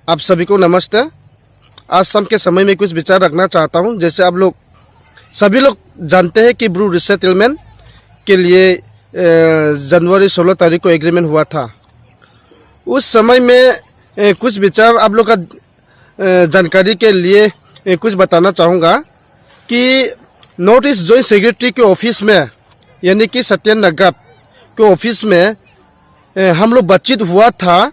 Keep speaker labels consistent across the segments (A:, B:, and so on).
A: आप सभी को नमस्ते। आज शाम के समय में कुछ विचार रखना चाहता हूं। जैसे आप लोग सभी लोग जानते हैं कि ब्रू रिसेटलमेंट के लिए जनवरी 16 तारीख को एग्रीमेंट हुआ था। उस समय में कुछ विचार आप लोग का जानकारी के लिए कुछ बताना चाहूँगा कि नॉर्थ ईस्ट जॉइंट सेक्रेटरी के ऑफिस में यानी कि सत्यन नगत के ऑफिस में हम लोग बातचीत हुआ था।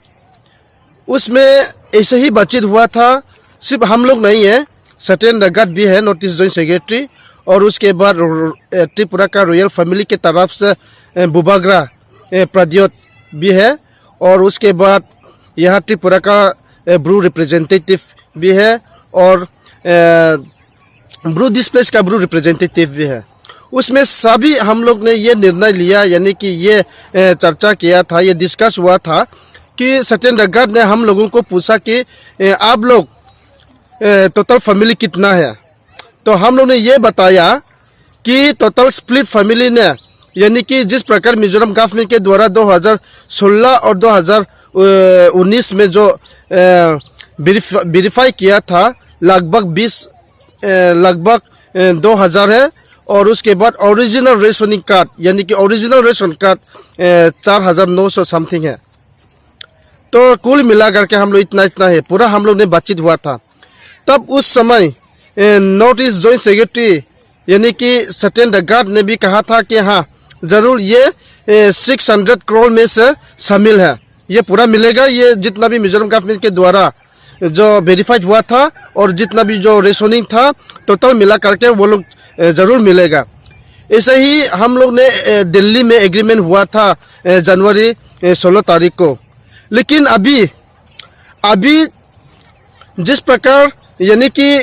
A: उसमें ऐसे ही बातचीत हुआ था। सिर्फ हम लोग नहीं है, सत्यन नगत भी है नॉर्थ ईस्ट जॉइंट सेक्रेटरी, और उसके बाद त्रिपुरा का रॉयल फैमिली के तरफ से बुबाग्रा प्रद्योत भी है, और उसके बाद यहाँ त्रिपुरा का ब्रू रिप्रेजेंटेटिव भी है, और ब्रू डिस्प्लेस का ब्रू रिप्रेजेंटेटिव भी है। उसमें सभी हम लोग ने ये निर्णय लिया, यानी कि ये चर्चा किया था, ये डिस्कस हुआ था कि सत्यन नगत ने हम लोगों को पूछा कि आप लोग टोटल फैमिली कितना है। तो हम लोग ने ये बताया कि टोटल स्प्लिट फैमिली ने, यानी कि जिस प्रकार मिजोरम गवर्नमेंट के द्वारा 2016 और 2019 में जो वेरीफाई किया था, लगभग 2000 है, और उसके बाद ओरिजिनल रेशनिंग कार्ड यानी कि ओरिजिनल रेशन कार्ड 4900 समथिंग है। तो कुल मिला करके हम लोग इतना है, पूरा हम लोग ने बातचीत हुआ था। तब उस समय नॉर्थ ईस्ट जॉइंट सेक्रेटरी यानी कि सत्यन नगत ने भी कहा था कि हाँ जरूर ये 600 करोड़ में से शामिल है, ये पूरा मिलेगा। ये जितना भी मिजोरम गवर्नमेंट के द्वारा जो वेरीफाइड हुआ था और जितना भी जो रेशनिंग था, टोटल मिला करके वो लोग जरूर मिलेगा। ऐसे ही हम लोग ने दिल्ली में एग्रीमेंट हुआ था जनवरी 16 तारीख को। लेकिन अभी जिस प्रकार यानी कि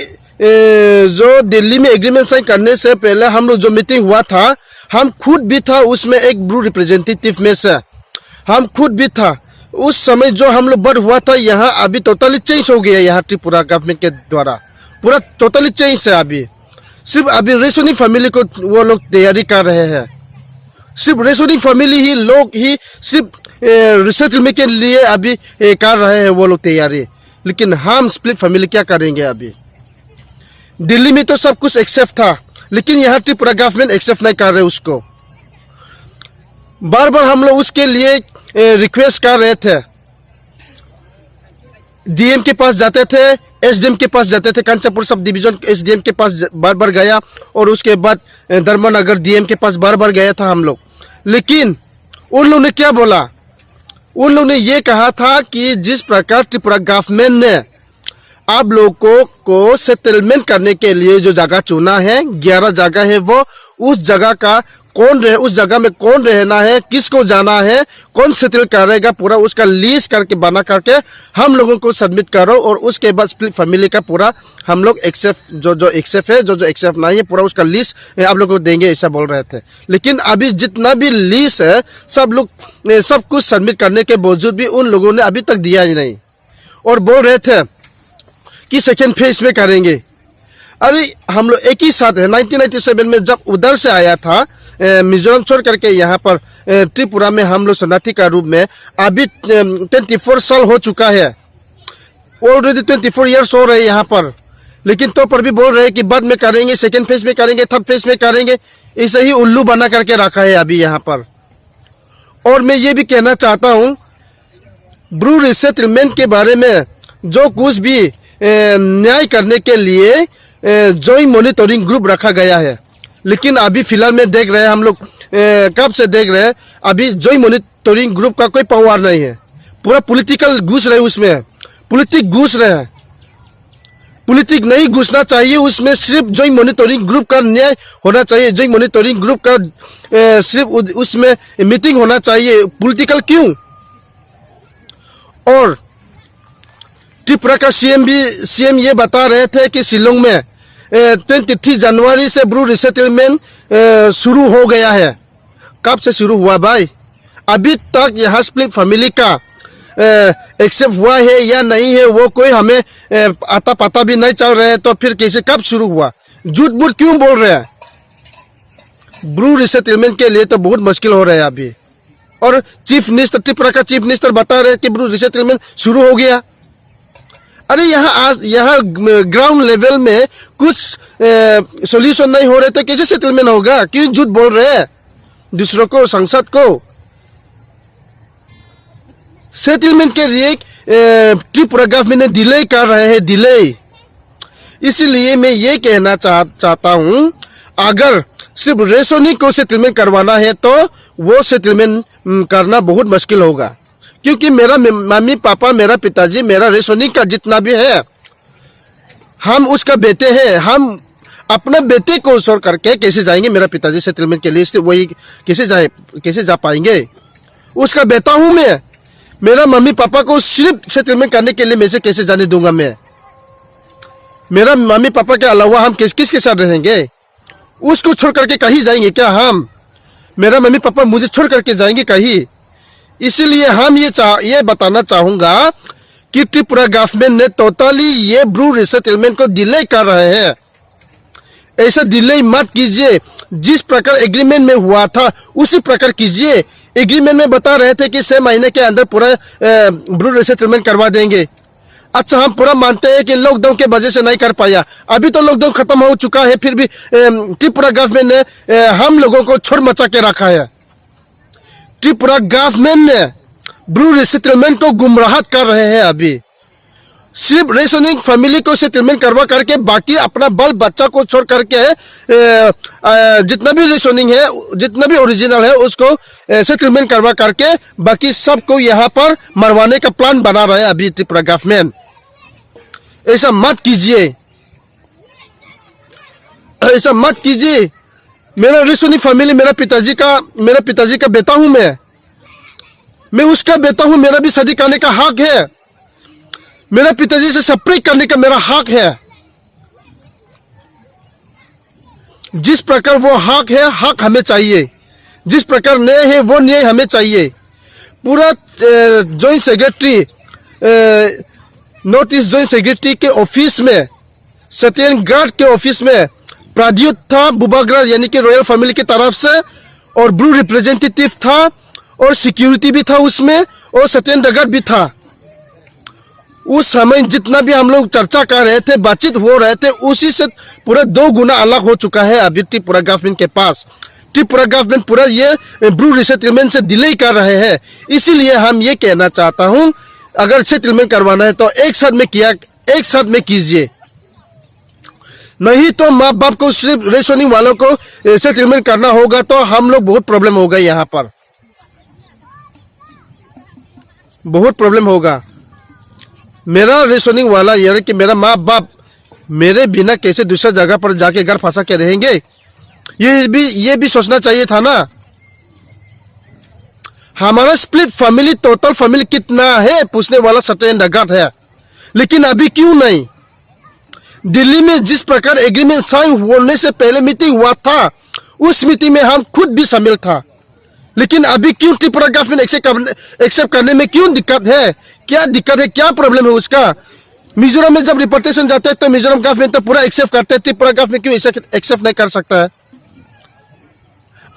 A: जो दिल्ली में एग्रीमेंट साइन करने से पहले हम लोग जो मीटिंग हुआ था, हम खुद भी था उसमें, एक ब्रू रिप्रेजेंटेटिव में से हम खुद भी था। उस समय जो हम लोग बढ़ हुआ था, यहाँ अभी टोटली चेंज हो गया। यहाँ त्रिपुरा गवर्नमेंट के द्वारा पूरा टोटली चेंज है। अभी सिर्फ अभी रेशनिंग फैमिली को वो लोग तैयारी कर रहे हैं। सिर्फ रेशनिंग फैमिली ही लोग ही सिर्फ रिसेटलमेंट के लिए अभी कर रहे हैं वो लोग तैयारी। लेकिन हम स्प्लिट फैमिली क्या करेंगे? अभी दिल्ली में तो सब कुछ एक्सेप्ट था, लेकिन यहाँ त्रिपुरा गवर्नमेंट एक्सेप्ट नहीं कर रहे उसको। बार बार हम लोग उसके लिए रिक्वेस्ट कर रहे थे, डीएम के पास जाते थे, एसडीएम के पास जाते थे, कंचनपुर सब डिवीजन एसडीएम के पास बार बार गया, और उसके बाद धर्मनगर डीएम के पास बार बार गया था हम लोग। लेकिन उन लोगों ने क्या बोला? उन लोगों ने ये कहा था कि जिस प्रकार त्रिपुरा गवर्नमेंट ने आप लोगों को सेटलमेंट करने के लिए जो जगह चुना है, 11 जगह है, वो उस जगह का कौन रहे, उस जगह में कौन रहना है, किसको जाना है, कौन सेटल करेगा, पूरा उसका लिस्ट करके बना करके हम लोगों को सबमिट करो, और उसके बाद स्प्लिट फैमिली का पूरा हम लोग एक्सेप्ट जो एक्सेप्ट है, जो एक्सेप्ट नहीं है, पूरा उसका लिस्ट आप लोगों को देंगे, ऐसा बोल रहे थे। लेकिन अभी जितना भी लिस्ट है सब कुछ सबमिट करने के बावजूद भी उन लोगों ने अभी तक दिया ही नहीं, और बोल रहे थे कि सेकेंड फेज में करेंगे। अरे हम लोग एक ही साथ है। 1997 में जब उधर से आया था मिजोरम छोड़ करके यहाँ पर त्रिपुरा में हम लोग शरणार्थी का रूप में, अभी 24 साल हो चुका है, ऑलरेडी 24 ईयर्स हो रहे हैं यहाँ पर। लेकिन तो पर भी बोल रहे हैं कि बाद में करेंगे, सेकेंड फेज में करेंगे, थर्ड फेज में करेंगे। ऐसे ही उल्लू बना करके रखा है अभी यहाँ पर। और मैं ये भी कहना चाहता हूँ, ब्रू रिसेटलमेंट के बारे में जो कुछ भी न्याय करने के लिए जॉइंट मॉनिटरिंग ग्रुप रखा गया है। लेकिन अभी फिलहाल में देख रहे हैं हम लोग, कब से देख रहे हैं, अभी जॉइंट मॉनिटरिंग ग्रुप का कोई पावर नहीं है। पूरा पॉलिटिकल घुस रहे, उसमें पॉलिटिक घुस रहे हैं। पॉलिटिक नहीं घुसना चाहिए उसमें, सिर्फ जॉइंट मॉनिटरिंग ग्रुप का न्याय होना चाहिए। जॉइंट मॉनिटरिंग ग्रुप का सिर्फ उसमें मीटिंग होना चाहिए। पॉलिटिकल क्यों? और त्रिपुरा का सीएम ये बता रहे थे कि शिलोंग में 23 जनवरी से ब्रू रिसेटलमेंट शुरू हो गया है। कब से शुरू हुआ भाई? अभी तक यहाँ स्प्लिट फैमिली का एक्सेप्ट हुआ है या नहीं है वो कोई हमें आता पता भी नहीं चल रहा है। तो फिर कैसे, कब शुरू हुआ? झूठ मूठ क्यों बोल रहे हैं? ब्रू रिसेटलमेंट के लिए तो बहुत मुश्किल हो रहा है अभी। और चीफ मिनिस्टर, त्रिपुरा का चीफ मिनिस्टर बता रहे कि ब्रू रिसेटलमेंट शुरू हो गया। अरे यहाँ ग्राउंड लेवल में कुछ सॉल्यूशन नहीं हो रहे तो कैसे सेटलमेंट होगा? क्यों झूठ बोल रहे हैं दूसरों को, संसद को? सेटलमेंट के लिए त्रिपुरा गवर्नमेंट ने डिले कर रहे हैं, डिले। इसलिए मैं ये कहना चाहता हूँ, अगर सिर्फ रेशनिंग को सेटलमेंट करवाना है तो वो सेटलमेंट करना बहुत मुश्किल होगा, क्योंकि मेरा मम्मी पापा, मेरा पिताजी, मेरा रेशनिंग का जितना भी है, हम उसका बेटे हैं। हम अपना बेटे को छोड़ करके कैसे जाएंगे? मेरा पिताजी सेटलमेंट के लिए वही कैसे जा पाएंगे? उसका बेटा हूं मैं। मेरा मम्मी पापा को सिर्फ सेटलमेंट करने के लिए मैं से कैसे जाने दूंगा? मैं, मेरा मम्मी पापा के अलावा हम किसके साथ रहेंगे? उसको छोड़ करके कहीं जाएंगे क्या हम? मेरा मम्मी पापा मुझे छोड़ करके जाएंगे कहीं? इसलिए हम ये बताना चाहूंगा कि त्रिपुरा गवर्नमेंट ने टोटली ये ब्रू रिसेटलमेंट को डिले कर रहे हैं। ऐसा डिले मत कीजिए। जिस प्रकार एग्रीमेंट में हुआ था उसी प्रकार कीजिए। एग्रीमेंट में बता रहे थे कि 6 महीने के अंदर पूरा ब्रू रिसेटलमेंट करवा देंगे। अच्छा, हम पूरा मानते हैं कि लॉकडाउन के वजह से नहीं कर पाया। अभी तो लॉकडाउन खत्म हो चुका है, फिर भी त्रिपुरा गवर्नमेंट ने हम लोगों को छोड़ मचा के रखा है। त्रिपुरा गवर्नमेंट ने ब्रू रिसेटलमेंट को गुमराह कर रहे हैं। अभी सिर्फ रेशनिंग फैमिली को सेटलमेंट करवा करके बाकी अपना बाल बच्चा को छोड़ करके जितना भी रेशनिंग है, जितना भी ओरिजिनल है, उसको सेटलमेंट करवा करके बाकी सबको यहाँ पर मरवाने का प्लान बना रहा है अभी त्रिपुरा गवर्नमेंट। ऐसा मत कीजिए, ऐसा मत कीजिए। मेरा रेशनिंग फैमिली, मेरा पिताजी का बेटा हूं मैं उसका बेटा हूं। मेरा भी शादी करने का हक है। मेरा पिताजी से सेपरेट करने का मेरा हक है। जिस प्रकार वो हक है, हक हमें चाहिए। जिस प्रकार न्याय है, वो न्याय हमें चाहिए। पूरा joint secretary, north east joint secretary के ऑफिस में, सत्यनगढ़ के ऑफिस में प्राधियुत था बुबाग्रा, यानी कि रॉयल फैमिली की तरफ से, और ब्रू रिप्रेजेंटेटिव था, और सिक्योरिटी भी था उसमें, और सत्यनगढ़ भी था। उस समय जितना भी हम लोग चर्चा कर रहे थे, बातचीत हो रहे थे, उसी से पूरा 2 गुना अलग हो चुका है अभी त्रिपुरा गवर्नमेंट के पास। त्रिपुरा गवर्नमेंट पूरा ये ब्रू रिसेटलमेंट से डिले कर रहे हैं। इसीलिए हम ये कहना चाहता हूं, अगर सेटलमेंट करवाना है तो एक साथ में कीजिए। नहीं तो माँ बाप को सिर्फ रेशनिंग वालों को सेटलमेंट करना होगा तो हम लोग बहुत प्रॉब्लम होगा। यहाँ पर बहुत प्रॉब्लम होगा। मेरा रेशनिंग वाला यार कि मेरा माँ बाप मेरे बिना कैसे दूसरा जगह पर जाके घर फंसा के रहेंगे? ये भी सोचना चाहिए था ना। हमारा स्प्लिट फैमिली, टोटल फैमिली कितना है पूछने वाला सत्यनगढ़ है, लेकिन अभी क्यों नहीं? दिल्ली में जिस प्रकार एग्रीमेंट साइन होने से पहले मीटिंग हुआ था, उस मीटिंग में हम खुद भी शामिल था, लेकिन अभी क्यों त्रिपुरा गवर्नमेंट एक्सेप्ट करने में क्यों दिक्कत है? क्या दिक्कत है? क्या प्रॉब्लम है उसका? मिजोरम में जब रिपोर्टेशन जाते हैं तो मिजोरम गवर्नमेंट तो पूरा एक्सेप्ट करते हैं, त्रिपुरा गवर्नमेंट क्यों एक्सेप्ट नहीं कर सकता है?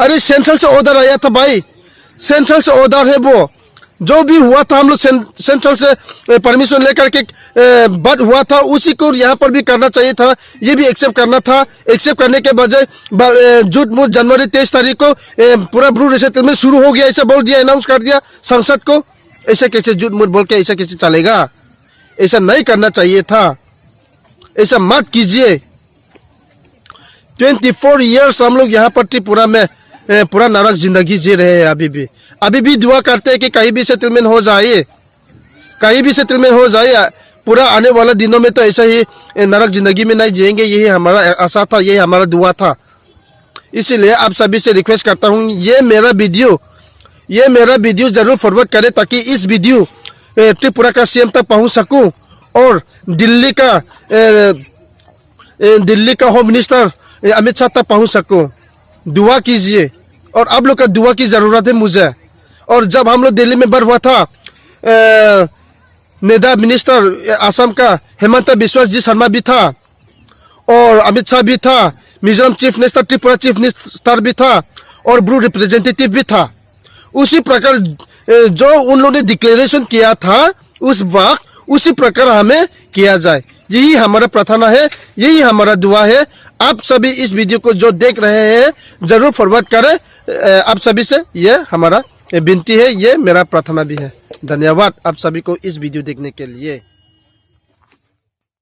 A: अरे सेंट्रल से ऑर्डर आया था भाई, सेंट्रल से ऑर्डर है। वो जो भी हुआ था हम लोग सेंट्रल से परमिशन लेकर के बात हुआ था, उसी को यहाँ पर भी करना चाहिए था। ये भी एक्सेप्ट करना था। एक्सेप्ट करने के बजाय झूठ मूठ जनवरी 23 तारीख को पूरा ब्रू रिसेटलमेंट शुरू हो गया, ऐसा बोल दिया, अनाउंस कर दिया संसद को। ऐसा कैसे झूठ मूठ बोल के ऐसा कैसे चलेगा? ऐसा नहीं करना चाहिए था। ऐसा मत कीजिए। 24 ईयर्स हम लोग यहाँ पर त्रिपुरा में पूरा नरक जिंदगी जी रहे हैं। अभी भी दुआ करते हैं कि कहीं भी सेटलमेंट हो जाए, कहीं भी सेटलमेंट हो जाए। पूरा आने वाला दिनों में तो ऐसा ही नरक जिंदगी में नहीं जिएंगे, यही हमारा आशा था, यही हमारा दुआ था। इसीलिए आप सभी से रिक्वेस्ट करता हूँ, ये मेरा वीडियो जरूर फॉरवर्ड करें, ताकि इस वीडियो त्रिपुरा का सीएम तक पहुँच सकूँ और दिल्ली का होम मिनिस्टर अमित शाह तक पहुँच सकूँ। दुआ कीजिए, और आप लोग का दुआ की जरूरत है मुझे। और जब हम लोग दिल्ली में हुआ था, नेता मिनिस्टर असम का हेमंत बिस्वा जी शर्मा भी था, और अमित शाह भी था, Mizoram chief minister, Tripura chief minister भी था, और ब्रू रिप्रेजेंटेटिव भी था। उसी प्रकार जो उन लोगों ने डिक्लेरेशन किया था उस वक्त, उसी प्रकार हमें किया जाए। यही हमारा प्रार्थना है, यही हमारा दुआ है। आप सभी इस वीडियो को जो देख रहे हैं जरूर फॉरवर्ड करें। आप सभी से ये हमारा विनती है, ये मेरा प्रार्थना भी है। धन्यवाद आप सभी को इस वीडियो देखने के लिए।